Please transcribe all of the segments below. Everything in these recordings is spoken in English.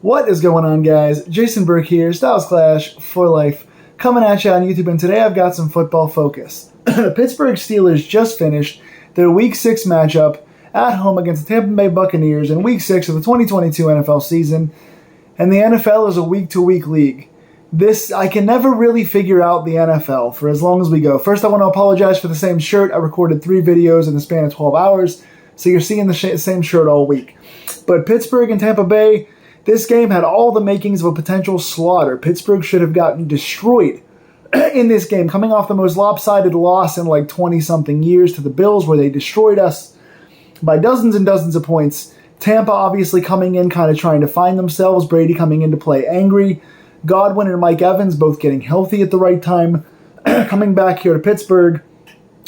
What is going on, guys? Jason Burke here, Styles Clash for Life, coming at you on YouTube, and today I've got some football focus. The Pittsburgh Steelers just finished their Week 6 matchup at home against the Tampa Bay Buccaneers in Week 6 of the 2022 NFL season, and the NFL is a week-to-week league. I can never really figure out the NFL for as long as we go. First, I want to apologize for the same shirt. I recorded 3 videos in the span of 12 hours, so you're seeing the same shirt all week. But Pittsburgh and Tampa Bay, this game had all the makings of a potential slaughter. Pittsburgh should have gotten destroyed in this game, coming off the most lopsided loss in like 20-something years to the Bills, where they destroyed us by dozens and dozens of points. Tampa obviously coming in kind of trying to find themselves, Brady coming in to play angry, Godwin and Mike Evans both getting healthy at the right time. Coming back here to Pittsburgh,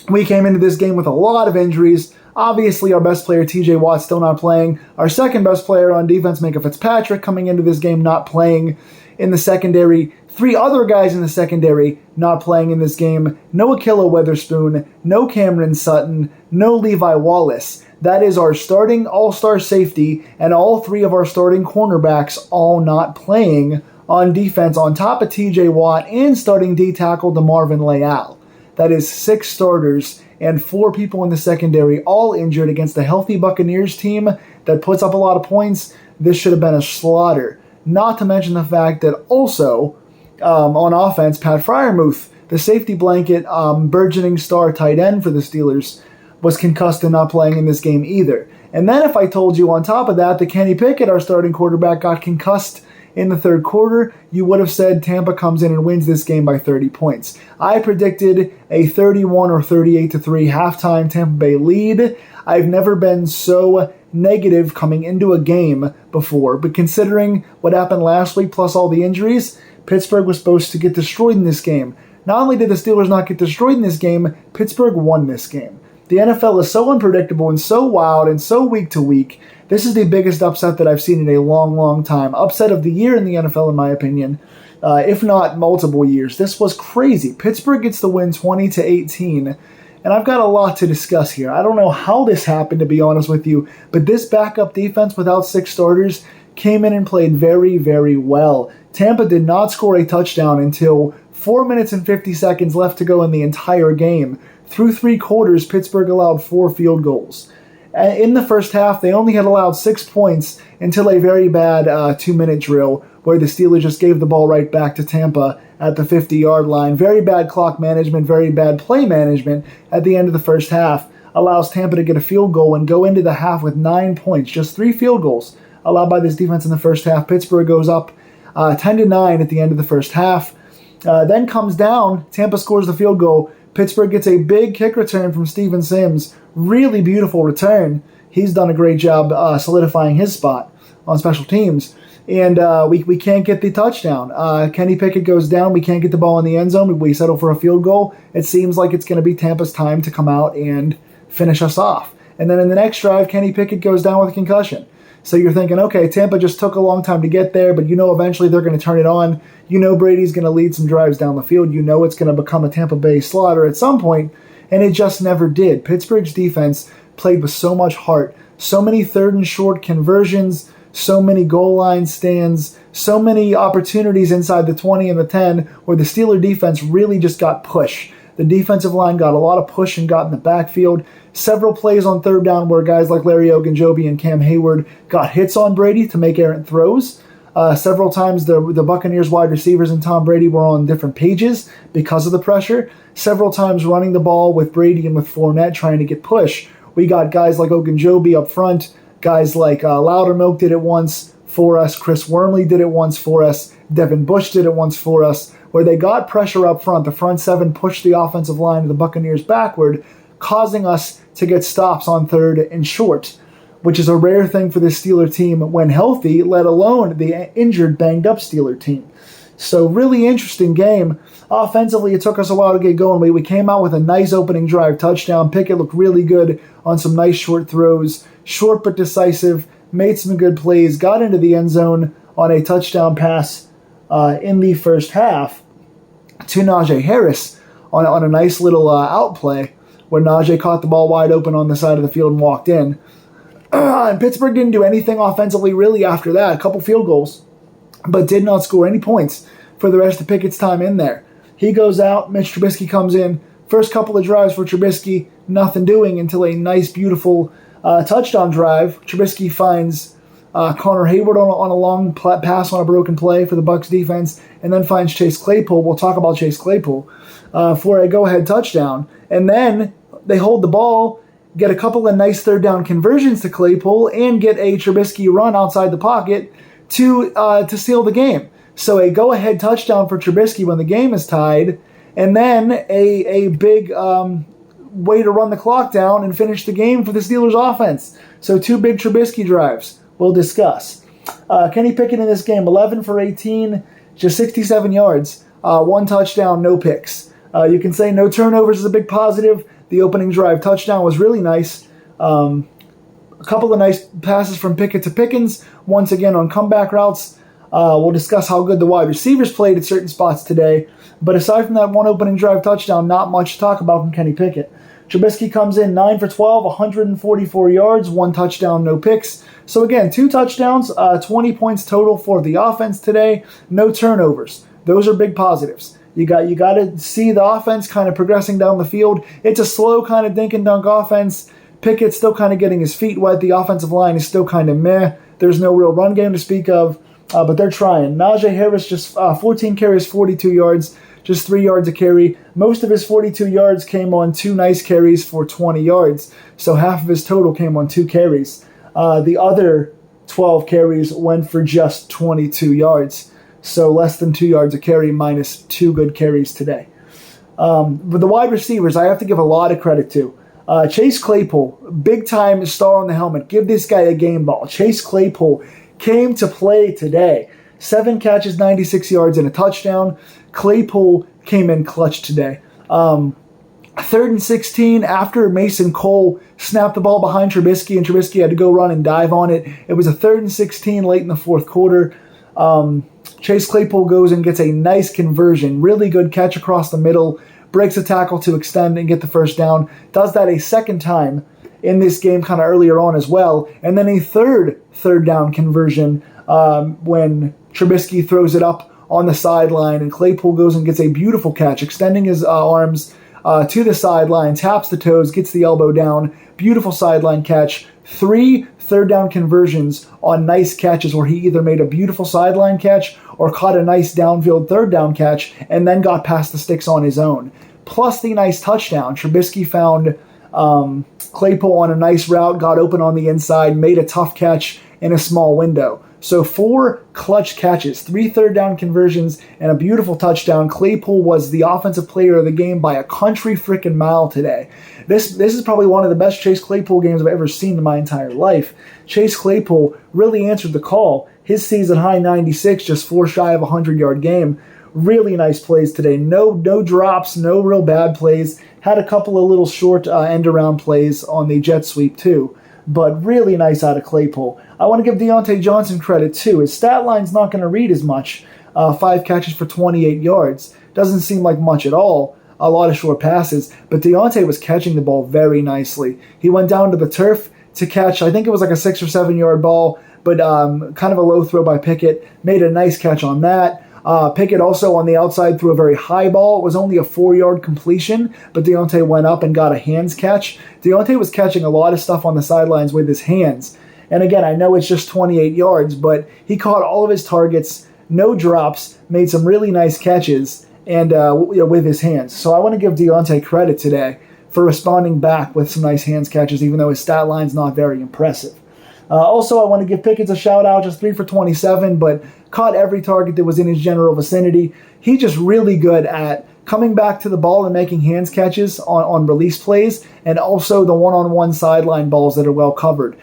we came into this game with a lot of injuries. Obviously, our best player, TJ Watt, still not playing. Our second best player on defense, Minkah Fitzpatrick, coming into this game not playing in the secondary. 3 other guys in the secondary not playing in this game. No Ahkello Witherspoon, no Cameron Sutton, no Levi Wallace. That is our starting all-star safety, and all 3 of our starting cornerbacks all not playing on defense, on top of TJ Watt and starting D-tackle DeMarvin Leal. That is 6 starters and 4 people in the secondary, all injured against a healthy Buccaneers team that puts up a lot of points. This should have been a slaughter. Not to mention the fact that also, on offense, Pat Freiermuth, the safety blanket, burgeoning star tight end for the Steelers, was concussed and not playing in this game either. And then if I told you on top of that Kenny Pickett, our starting quarterback, got concussed in the third quarter, you would have said Tampa comes in and wins this game by 30 points. I predicted a 31 or 38-3 halftime Tampa Bay lead. I've never been so negative coming into a game before, but considering what happened last week plus all the injuries, Pittsburgh was supposed to get destroyed in this game. Not only did the Steelers not get destroyed in this game, Pittsburgh won this game. The NFL is so unpredictable and so wild and so week to week. This is the biggest upset that I've seen in a long, long time. Upset of the year in the NFL, in my opinion, if not multiple years. This was crazy. Pittsburgh gets the win 20-18, and I've got a lot to discuss here. I don't know how this happened, to be honest with you, but this backup defense without 6 starters came in and played very, very well. Tampa did not score a touchdown until 4 minutes and 50 seconds left to go in the entire game. Through 3 quarters, Pittsburgh allowed 4 field goals. In the first half, they only had allowed 6 points until a very bad 2-minute drill where the Steelers just gave the ball right back to Tampa at the 50-yard line. Very bad clock management, very bad play management at the end of the first half allows Tampa to get a field goal and go into the half with 9 points. Just 3 field goals allowed by this defense in the first half. Pittsburgh goes up 10-9 at the end of the first half. Then comes down, Tampa scores the field goal. Pittsburgh gets a big kick return from Steven Sims. Really beautiful return. He's done a great job solidifying his spot on special teams. And we can't get the touchdown. Kenny Pickett goes down. We can't get the ball in the end zone. We settle for a field goal. It seems like it's going to be Tampa's time to come out and finish us off. And then in the next drive, Kenny Pickett goes down with a concussion. So you're thinking, okay, Tampa just took a long time to get there, but you know eventually they're going to turn it on. You know Brady's going to lead some drives down the field. You know it's going to become a Tampa Bay slaughter at some point, and it just never did. Pittsburgh's defense played with so much heart, so many 3rd and short conversions, so many goal line stands, so many opportunities inside the 20 and the 10 where the Steeler defense really just got push. The defensive line got a lot of push and got in the backfield. Several plays on 3rd down where guys like Larry Ogunjobi and Cam Hayward got hits on Brady to make errant throws. Several times the Buccaneers wide receivers and Tom Brady were on different pages because of the pressure. Several times running the ball with Brady and with Fournette trying to get push. We got guys like Ogunjobi up front. Guys like Loudermilk did it once for us. Chris Wormley did it once for us. Devin Bush did it once for us, where they got pressure up front. The front 7 pushed the offensive line of the Buccaneers backward, causing us to get stops on 3rd and short, which is a rare thing for this Steeler team when healthy, let alone the injured, banged-up Steeler team. So really interesting game. Offensively, it took us a while to get going. We came out with a nice opening drive touchdown. Pickett looked really good on some nice short throws. Short but decisive, made some good plays, got into the end zone on a touchdown pass in the first half to Najee Harris on a nice little outplay where Najee caught the ball wide open on the side of the field and walked in. And Pittsburgh didn't do anything offensively really after that. A couple field goals. but did not score any points for the rest of Pickett's time in there. He goes out, Mitch Trubisky comes in. First couple of drives for Trubisky, nothing doing until a nice, beautiful touchdown drive. Trubisky finds Connor Hayward on a long pass on a broken play for the Bucs defense, and then finds Chase Claypool. We'll talk about Chase Claypool for a go-ahead touchdown. And then they hold the ball, get a couple of nice third down conversions to Claypool, and get a Trubisky run outside the pocket to seal the game. So a go-ahead touchdown for Trubisky when the game is tied, and then a big way to run the clock down and finish the game for the Steelers offense. So two big Trubisky drives we'll discuss. Kenny Pickett in this game, 11 for 18, just 67 yards, one touchdown, no picks. You can say no turnovers is a big positive. The opening drive touchdown was really nice. A couple of nice passes from Pickett to Pickens, once again on comeback routes. We'll discuss how good the wide receivers played at certain spots today. But aside from that one opening drive touchdown, not much to talk about from Kenny Pickett. Trubisky comes in 9 for 12, 144 yards, one touchdown, no picks. So again, two touchdowns, 20 points total for the offense today, no turnovers. Those are big positives. You got to see the offense kind of progressing down the field. It's a slow kind of dink and dunk offense. Pickett's still kind of getting his feet wet. The offensive line is still kind of meh. There's no real run game to speak of, but they're trying. Najee Harris just 14 carries, 42 yards, just 3 yards a carry. Most of his 42 yards came on two nice carries for 20 yards, so half of his total came on 2 carries. The other 12 carries went for just 22 yards, so less than 2 yards a carry minus 2 good carries today. But the wide receivers, I have to give a lot of credit to. Chase Claypool, big-time star on the helmet. Give this guy a game ball. Chase Claypool came to play today. 7 catches, 96 yards, and a touchdown. Claypool came in clutch today. 3rd and 16 after Mason Cole snapped the ball behind Trubisky, and Trubisky had to go run and dive on it. It was a 3rd and 16 late in the fourth quarter. Chase Claypool goes and gets a nice conversion. Really good catch across the middle. Breaks a tackle to extend and get the first down. Does that a second time in this game kind of earlier on as well. And then a third down conversion when Trubisky throws it up on the sideline, and Claypool goes and gets a beautiful catch, extending his arms to the sideline, taps the toes, gets the elbow down. Beautiful sideline catch. 3 third down conversions on nice catches where he either made a beautiful sideline catch or caught a nice downfield third down catch and then got past the sticks on his own. Plus the nice touchdown. Trubisky found Claypool on a nice route, got open on the inside, made a tough catch in a small window. So 4 clutch catches, 3 third down conversions, and a beautiful touchdown. Claypool was the offensive player of the game by a country freaking mile today. This is probably one of the best Chase Claypool games I've ever seen in my entire life. Chase Claypool really answered the call. His season high 96, just 4 shy of a 100-yard game. Really nice plays today. No drops, no real bad plays. Had a couple of little short end-around plays on the jet sweep too. But really nice out of Claypool. I want to give Deontay Johnson credit too. His stat line's not going to read as much. 5 catches for 28 yards. Doesn't seem like much at all. A lot of short passes. But Deontay was catching the ball very nicely. He went down to the turf to catch, I think it was like a 6 or 7 yard ball, but kind of a low throw by Pickett. Made a nice catch on that. Pickett also on the outside threw a very high ball. It was only a 4-yard completion, but Deontay went up and got a hands catch. Deontay was catching a lot of stuff on the sidelines with his hands. And again, I know it's just 28 yards, but he caught all of his targets, no drops, made some really nice catches and with his hands. So I want to give Deontay credit today for responding back with some nice hands catches, even though his stat line's not very impressive. Also, I want to give Pickett a shout-out, just 3 for 27, but caught every target that was in his general vicinity. He's just really good at coming back to the ball and making hands catches on release plays, and also the one-on-one sideline balls that are well covered.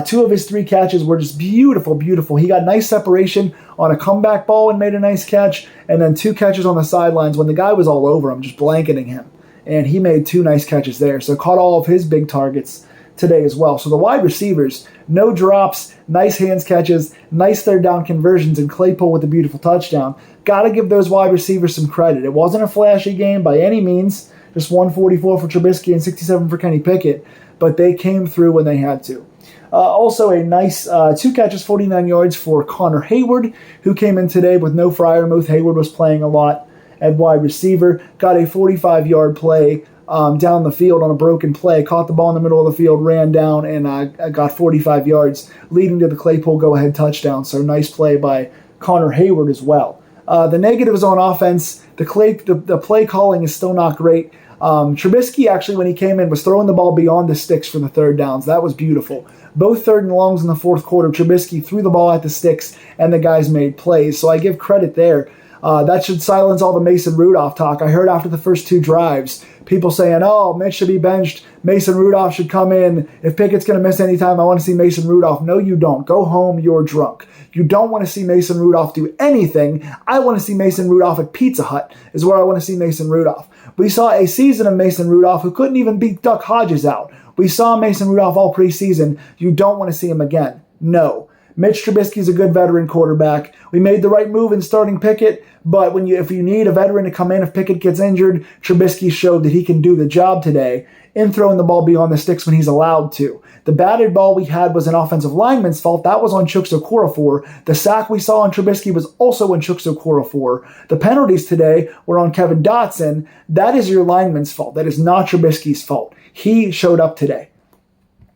2 of his 3 catches were just beautiful, beautiful. He got nice separation on a comeback ball and made a nice catch, and then 2 catches on the sidelines when the guy was all over him, just blanketing him. And he made 2 nice catches there, so caught all of his big targets today as well. So the wide receivers, no drops, nice hands catches, nice third down conversions, and Claypool with a beautiful touchdown. Got to give those wide receivers some credit. It wasn't a flashy game by any means, just 144 for Trubisky and 67 for Kenny Pickett. but they came through when they had to. Also, a nice 2 catches, 49 yards for Connor Hayward, who came in today with no Freiermuth. Hayward was playing a lot at wide receiver. Got a 45-yard play down the field on a broken play. Caught the ball in the middle of the field, ran down, and got 45 yards, leading to the Claypool go-ahead touchdown. So nice play by Connor Hayward as well. The negatives on offense, the play calling is still not great. Trubisky, actually, when he came in, was throwing the ball beyond the sticks for the third downs. That was beautiful. Both third and longs in the fourth quarter, Trubisky threw the ball at the sticks, and the guys made plays. So I give credit there. That should silence all the Mason Rudolph talk. I heard after the first 2 drives, people saying, oh, Mitch should be benched. Mason Rudolph should come in. If Pickett's going to miss any time, I want to see Mason Rudolph. No, you don't. Go home. You're drunk. You don't want to see Mason Rudolph do anything. I want to see Mason Rudolph at Pizza Hut is where I want to see Mason Rudolph. We saw a season of Mason Rudolph who couldn't even beat Duck Hodges out. We saw Mason Rudolph all preseason. You don't want to see him again. No. Mitch Trubisky's a good veteran quarterback. We made the right move in starting Pickett, but if you need a veteran to come in if Pickett gets injured, Trubisky showed that he can do the job today in throwing the ball beyond the sticks when he's allowed to. The batted ball we had was an offensive lineman's fault. That was on Chuks Okorafor. The sack we saw on Trubisky was also on Chuks Okorafor. The penalties today were on Kevin Dotson. That is your lineman's fault. That is not Trubisky's fault. He showed up today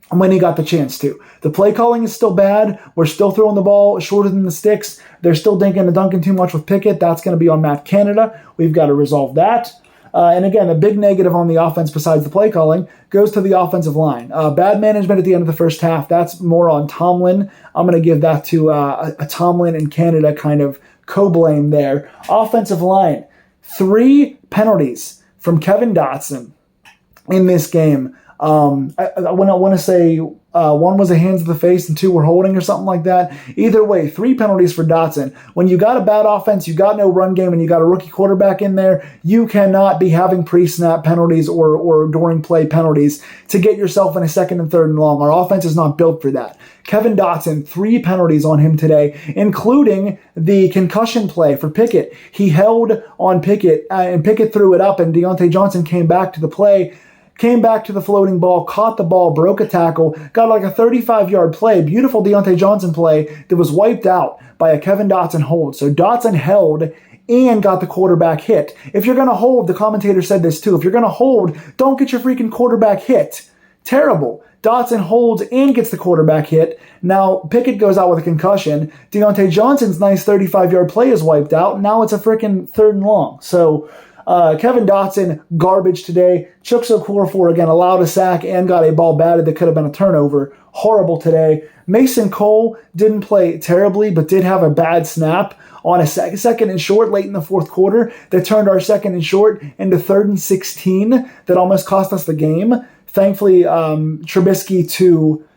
when he got the chance to. The play calling is still bad. We're still throwing the ball shorter than the sticks. They're still dinking and dunking too much with Pickett. That's going to be on Matt Canada. We've got to resolve that. And again, a big negative on the offense besides the play calling goes to the offensive line. Bad management at the end of the first half. That's more on Tomlin. I'm going to give that to a Tomlin and Canada kind of co-blame there. Offensive line, 3 penalties from Kevin Dotson in this game. I want to say one was a hands to the face and 2 were holding or something like that. Either way, 3 penalties for Dotson. When you got a bad offense, you got no run game, and you got a rookie quarterback in there, you cannot be having pre-snap penalties or during play penalties to get yourself in a second and third and long. Our offense is not built for that. Kevin Dotson, 3 penalties on him today, including the concussion play for Pickett. He held on Pickett, and Pickett threw it up, and Deontay Johnson came back to the play, came back to the floating ball, caught the ball, broke a tackle, got like a 35-yard play, beautiful Deontay Johnson play that was wiped out by a Kevin Dotson hold. So Dotson held and got the quarterback hit. If you're going to hold, the commentator said this too, if you're going to hold, don't get your freaking quarterback hit. Terrible. Dotson holds and gets the quarterback hit. Now Pickett goes out with a concussion. Deontay Johnson's nice 35-yard play is wiped out. Now it's a freaking third and long. So Kevin Dotson, garbage today. Chuks Okorafor, again, allowed a sack and got a ball batted that could have been a turnover. Horrible today. Mason Cole didn't play terribly, but did have a bad snap on a second and short late in the fourth quarter that turned our second and short into 3rd and 16 that almost cost us the game. Thankfully, Trubisky to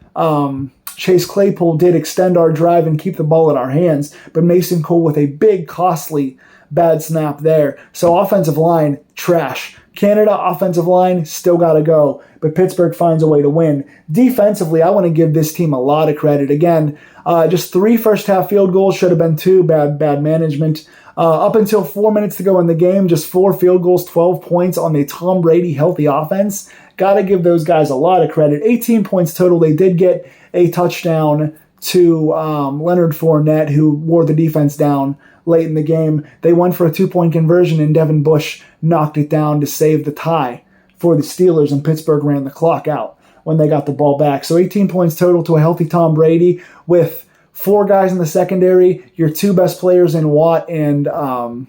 Chase Claypool did extend our drive and keep the ball in our hands, but Mason Cole with a big, costly bad snap there. So offensive line, trash. Canada offensive line, still got to go. But Pittsburgh finds a way to win. Defensively, I want to give this team a lot of credit. Again, just 3 first-half field goals. Should have been 2. Bad management. Up until 4 minutes to go in the game, just 4 field goals, 12 points on the Tom Brady healthy offense. Got to give those guys a lot of credit. 18 points total. They did get a touchdown to Leonard Fournette, who wore the defense down late in the game. They went for a 2-point conversion, and Devin Bush knocked it down to save the tie for the Steelers, and Pittsburgh ran the clock out when they got the ball back. So 18 points total to a healthy Tom Brady with 4 guys in the secondary, your 2 best players in Watt and Minkah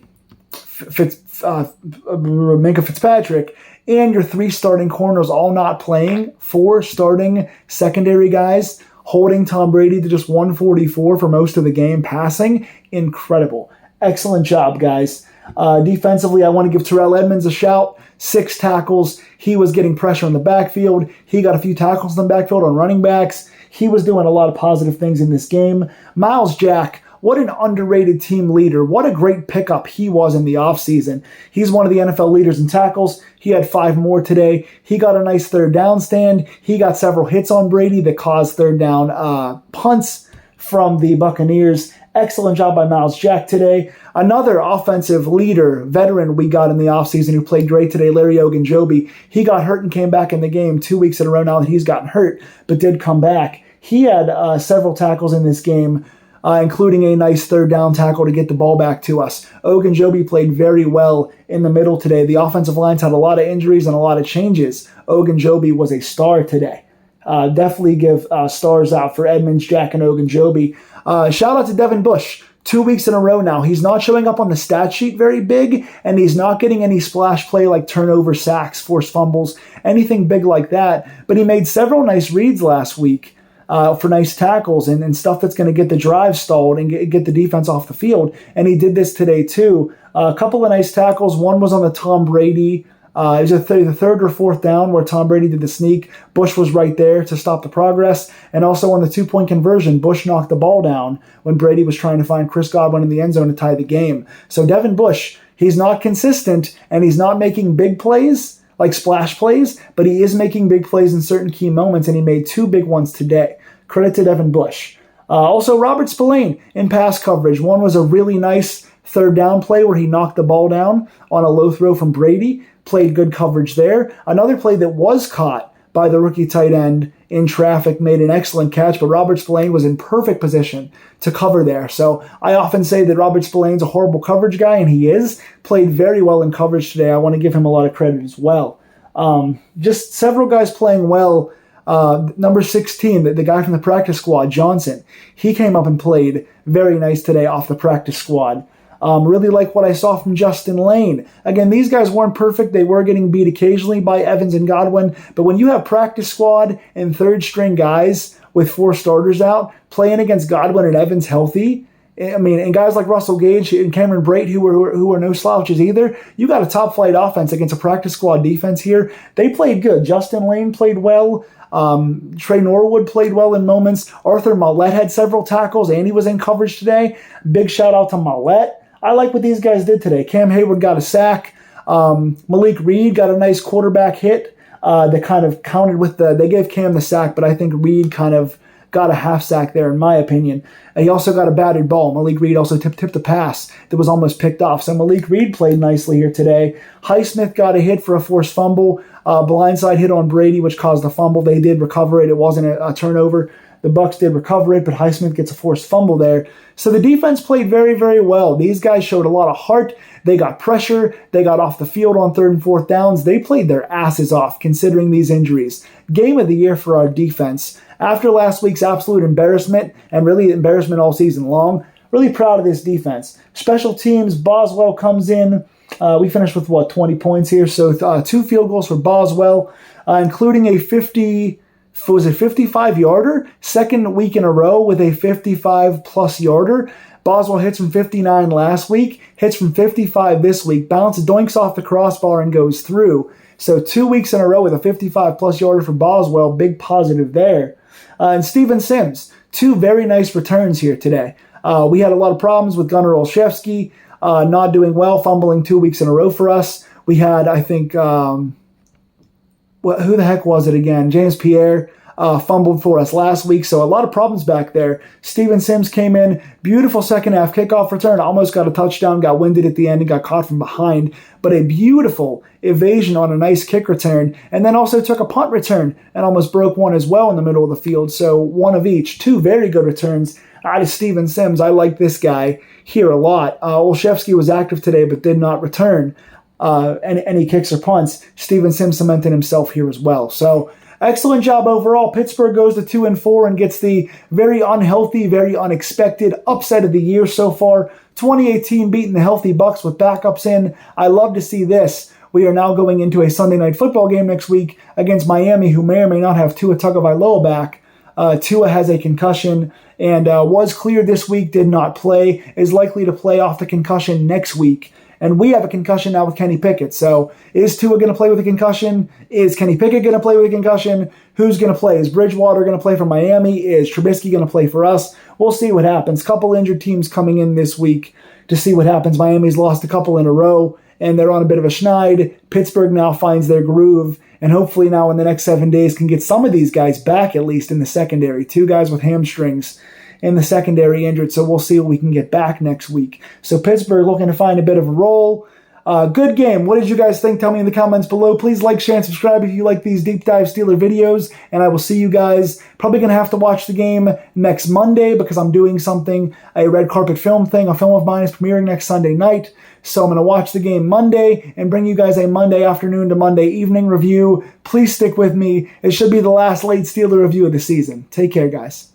Fitzpatrick, and your 3 starting corners all not playing, 4 starting secondary guys holding Tom Brady to just 144 for most of the game passing. Incredible. Excellent job, guys. Defensively, I want to give Terrell Edmonds a shout. 6 tackles. He was getting pressure in the backfield. He got a few tackles in the backfield on running backs. He was doing a lot of positive things in this game. Miles Jack, what an underrated team leader. What a great pickup he was in the offseason. He's one of the NFL leaders in tackles. He had 5 more today. He got a nice third down stand. He got several hits on Brady that caused third down punts from the Buccaneers. Excellent job by Miles Jack today. Another offensive leader, veteran we got in the offseason who played great today, Larry Ogunjobi. He got hurt and came back in the game 2 weeks in a row now that he's gotten hurt, but did come back. He had several tackles in this game, including a nice third down tackle to get the ball back to us. Ogunjobi played very well in the middle today. The offensive line's had a lot of injuries and a lot of changes. Ogunjobi was a star today. Definitely give stars out for Edmonds, Jack, and Ogunjobi. Shout out to Devin Bush. 2 weeks in a row now. He's not showing up on the stat sheet very big, and he's not getting any splash play like turnover, sacks, forced fumbles, anything big like that. But he made several nice reads last week for nice tackles and stuff that's going to get the drive stalled and get the defense off the field. And he did this today too. A couple of nice tackles. One was on the Tom Brady. It was the third or fourth down where Tom Brady did the sneak. Bush was right there to stop the progress. And also on the 2-point conversion, Bush knocked the ball down when Brady was trying to find Chris Godwin in the end zone to tie the game. So Devin Bush, he's not consistent and he's not making big plays, like splash plays, but he is making big plays in certain key moments, and he made 2 big ones today. Credit to Devin Bush. Also, Robert Spillane in pass coverage. One was a really nice third down play where he knocked the ball down on a low throw from Brady. Played good coverage there. Another play that was caught by the rookie tight end in traffic, made an excellent catch, but Robert Spillane was in perfect position to cover there. So I often say that Robert Spillane's a horrible coverage guy, and he is. Played very well in coverage today. I want to give him a lot of credit as well. Just several guys playing well. Number 16, the guy from the practice squad, Johnson, he came up and played very nice today off the practice squad. Really like what I saw from Justin Lane. Again, these guys weren't perfect. They were getting beat occasionally by Evans and Godwin. But when you have practice squad and third string guys with 4 starters out playing against Godwin and Evans healthy, and guys like Russell Gage and Cameron Brate who are no slouches either, you got a top flight offense against a practice squad defense here. They played good. Justin Lane played well. Trey Norwood played well in moments. Arthur Mallette had several tackles and he was in coverage today. Big shout out to Mallette. I like what these guys did today. Cam Hayward got a sack. Malik Reed got a nice quarterback hit that kind of counted with they gave Cam the sack, but I think Reed kind of got a half sack there in my opinion. And he also got a batted ball. Malik Reed also tipped a pass that was almost picked off. So Malik Reed played nicely here today. Highsmith got a hit for a forced fumble. Blindside hit on Brady, which caused the fumble. They did recover it. It wasn't a turnover. The Bucs did recover it, but Highsmith gets a forced fumble there. So the defense played very, very well. These guys showed a lot of heart. They got pressure. They got off the field on 3rd and 4th downs. They played their asses off considering these injuries. Game of the year for our defense. After last week's absolute embarrassment, and really embarrassment all season long, really proud of this defense. Special teams, Boswell comes in. We finished with, 20 points here? So 2 field goals for Boswell, including a 55-yarder, second week in a row with a 55-plus yarder. Boswell hits from 59 last week, hits from 55 this week, bounces, doinks off the crossbar and goes through. So 2 weeks in a row with a 55-plus yarder for Boswell, big positive there. And Steven Sims, 2 very nice returns here today. We had a lot of problems with Gunnar Olszewski not doing well, fumbling 2 weeks in a row for us. We had, I think, who the heck was it again? James Pierre fumbled for us last week, so a lot of problems back there. Steven Sims came in, beautiful second half kickoff return, almost got a touchdown, got winded at the end and got caught from behind, but a beautiful evasion on a nice kick return, and then also took a punt return and almost broke one as well in the middle of the field, so one of each. 2 very good returns out of Steven Sims. I like this guy here a lot. Olszewski was active today but did not return any kicks or punts. Steven Sims cemented himself here as well. So excellent job overall. Pittsburgh goes to 2-4 and gets the very unhealthy, very unexpected upset of the year so far. 2018 beating the healthy Bucs with backups in. I love to see this. We are now going into a Sunday night football game next week against Miami, who may or may not have Tua Tagovailoa back. Tua has a concussion and was cleared this week, did not play, is likely to play off the concussion next week. And we have a concussion now with Kenny Pickett. So is Tua going to play with a concussion? Is Kenny Pickett going to play with a concussion? Who's going to play? Is Bridgewater going to play for Miami? Is Trubisky going to play for us? We'll see what happens. Couple injured teams coming in this week to see what happens. Miami's lost a couple in a row, and they're on a bit of a schneid. Pittsburgh now finds their groove, and hopefully now in the next 7 days can get some of these guys back, at least in the secondary. 2 guys with hamstrings in the secondary injured, so we'll see what we can get back next week. So Pittsburgh looking to find a bit of a roll. Good game. What did you guys think? Tell me in the comments below. Please like, share, and subscribe if you like these deep dive Steeler videos. And I will see you guys. Probably going to have to watch the game next Monday because I'm doing something, a red carpet film thing. A film of mine is premiering next Sunday night. So I'm going to watch the game Monday and bring you guys a Monday afternoon to Monday evening review. Please stick with me. It should be the last late Steeler review of the season. Take care, guys.